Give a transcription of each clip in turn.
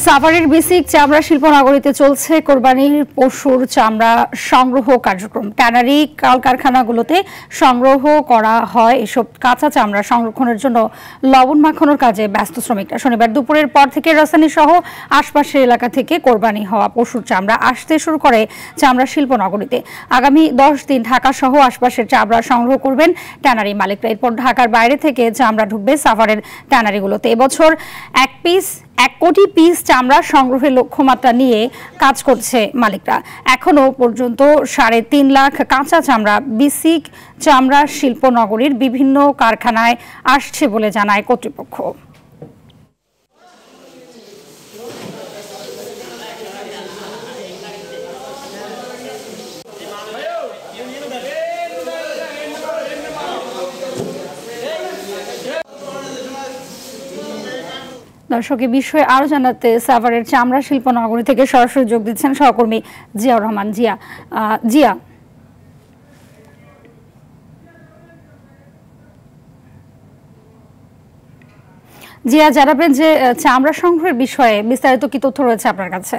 সাভারের বেসিক চামড়া শিল্পনগরীতে চলছে কোরবানির পশুর চামড়া সংগ্রহ কার্যক্রম। ট্যানারি কলকারখানাগুলোতে সংগ্রহ করা হয় এসব কাঁচা চামড়া সংরক্ষণের জন্য লবণ মাখানোর কাজে ব্যস্ত শ্রমিকরা। শনিবার দুপুরের পর থেকে রাজধানী সহ আশপাশের এলাকা থেকে কোরবানি হওয়া পশুর চামড়া আসতে শুরু করে চামড়া শিল্পনগরীতে। আগামী 10 দিন ঢাকা সহ আশপাশের চামড়া সংগ্রহ করবেন ট্যানারি মালিকরা। এরপর ঢাকার বাইরে থেকে চামড়া ঢুকবে সাভারের ট্যানারিগুলোতে। এবছর 1 কোটি পিস চামড়া সংগ্রহের লক্ষ্যমাত্রা নিয়ে কাজ করছে মালিকরা। এখনো পর্যন্ত 3.5 লাখ কাঁচা চামড়া বেসিক চামড়া শিল্পনগরীর বিভিন্ন কারখানায় আসছে বলে জানায় কর্তৃপক্ষ। দর্শক, এই বিষয়ে আরো জানাতে সাভারের চামড়া শিল্পনগরী থেকে সরাসরি যোগ দিচ্ছেন সহকর্মী জিয়াউর রহমান। জিয়া জানাবেন যে চামড়া সংগ্রহের বিষয়ে বিস্তারিত কি তথ্য রয়েছে আপনার কাছে?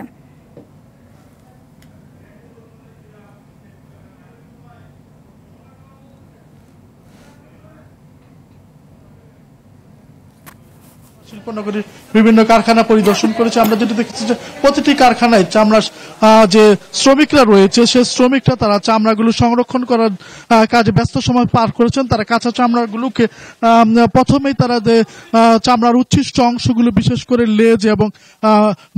শিল্পনগরীর বিভিন্ন কারখানা পরিদর্শন করেছে। আমরা যেটা দেখেছি যে প্রতিটি কারখানায় চামড়া যে শ্রমিকরা রয়েছে সে শ্রমিকরা তারা চামড়াগুলো সংরক্ষণ করার কাজে ব্যস্ত সময় পার করেছেন। তারা কাঁচা চামড়াগুলোকে প্রথমেই তারা যে চামড়ার উচ্ছিষ্ট অংশগুলো বিশেষ করে লেজ এবং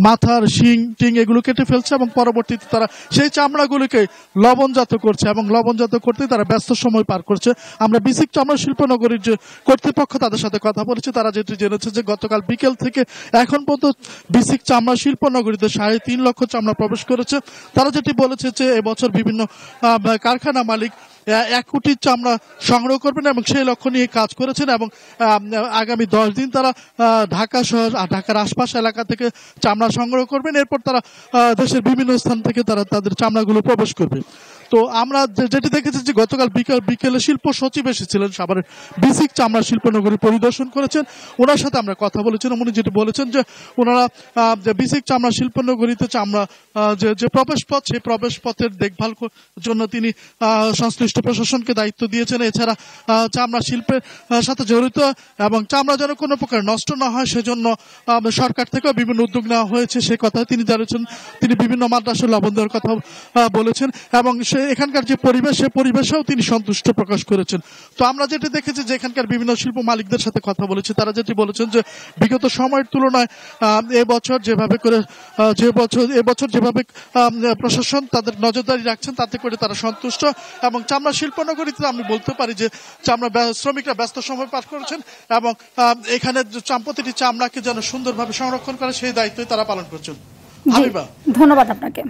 মাথার শিং টিং এগুলো কেটে ফেলছে এবং পরবর্তীতে তারা সেই চামড়াগুলোকে লবণজাত করছে এবং লবণজাত করতে তারা ব্যস্ত সময় পার করছে। আমরা বেসিক চামড়া শিল্পনগরীর যে কর্তৃপক্ষ তাদের সাথে কথা বলেছি। তারা যেটি জেনেছে যে গতকাল বিকেল থেকে এখন পর্যন্ত বেসিক চামড়া শিল্পনগরীতে 3.5 লক্ষ চামড়া প্রবেশ করেছে। তারা যেটি বলেছে যে এবছর বিভিন্ন কারখানা মালিক 1 কোটি চামড়া সংগ্রহ করবেন এবং সেই লক্ষ্য নিয়ে কাজ করেছেন এবং আগামী 10 দিন তারা ঢাকা শহর ঢাকার আশপাশ এলাকা থেকে চামড়া সংগ্রহ করবেন। এরপর তারা দেশের বিভিন্ন স্থান থেকে তারা তাদের চামড়াগুলো প্রবেশ করবে। তো আমরা যেটি দেখেছি যে গতকাল বিকেলে শিল্প সচিব এসেছিলেন সাভারের বেসিক চামড়া শিল্পনগরী পরিদর্শন করেছেন। ওনার সাথে আমরা কথা বলেছিলাম। উনি যেটি বলেছেন যে ওনারা বেসিক চামড়া শিল্পনগরীতে চামড়া যে প্রবেশ পথ সেই প্রবেশ পথের দেখভাল জন্য তিনি সংশ্লিষ্ট প্রশাসনকে দায়িত্ব দিয়েছেন। এছাড়া চামড়া শিল্পের সাথে জড়িত এবং চামড়া যেন কোনো প্রকার নষ্ট না হয় সেজন্য সরকার থেকেও বিভিন্ন উদ্যোগ নেওয়া হয়েছে সে কথা তিনি জানিয়েছেন। তিনি বিভিন্ন মাদ্রাসার লবণ দেওয়ার কথা বলেছেন এবং এখানকার যে পরিবেশ সে পরিবেশেও তিনি সন্তুষ্ট প্রকাশ করেছেন। তো আমরা যেটি দেখেছি যে এখানকার বিভিন্ন শিল্প মালিকদের সাথে কথা বলেছি। তারা যেটি বলেছেন যে বিগত সময়ের তুলনায় এবছর যেভাবে প্রশাসন তাদের নজরদারি রাখছেন তাতে করে তারা সন্তুষ্ট এবং চামড়া শিল্পনগরীতে আমি বলতে পারি যে চামড়া শ্রমিকরা ব্যস্ত সময় পার করেছেন এবং এখানে প্রতিটি চামড়াকে যেন সুন্দরভাবে সংরক্ষণ করে সেই দায়িত্বই তারা পালন করছেন। ধন্যবাদ আপনাকে।